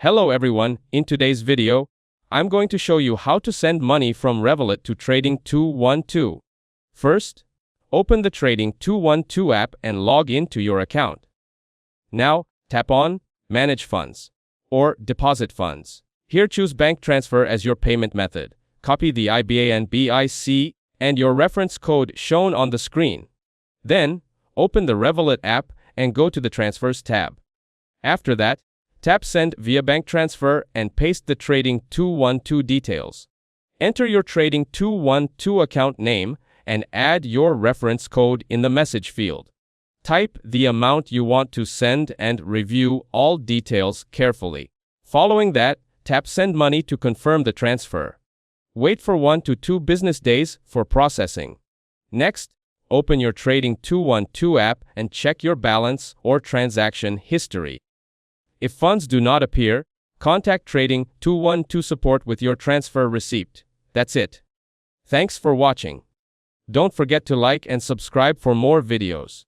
Hello everyone, in today's video, I'm going to show you how to send money from Revolut to Trading 212. First, open the Trading 212 app and log into your account. Now, tap on Manage Funds or Deposit Funds. Here choose Bank Transfer as your payment method. Copy the IBAN BIC and your reference code shown on the screen. Then, open the Revolut app and go to the Transfers tab. After that, tap Send via Bank Transfer and paste the Trading 212 details. Enter your Trading 212 account name and add your reference code in the message field. Type the amount you want to send and review all details carefully. Following that, tap Send Money to confirm the transfer. Wait for 1 to 2 business days for processing. Next, open your Trading 212 app and check your balance or transaction history. If funds do not appear, contact Trading 212 support with your transfer receipt. That's it. Thanks for watching. Don't forget to like and subscribe for more videos.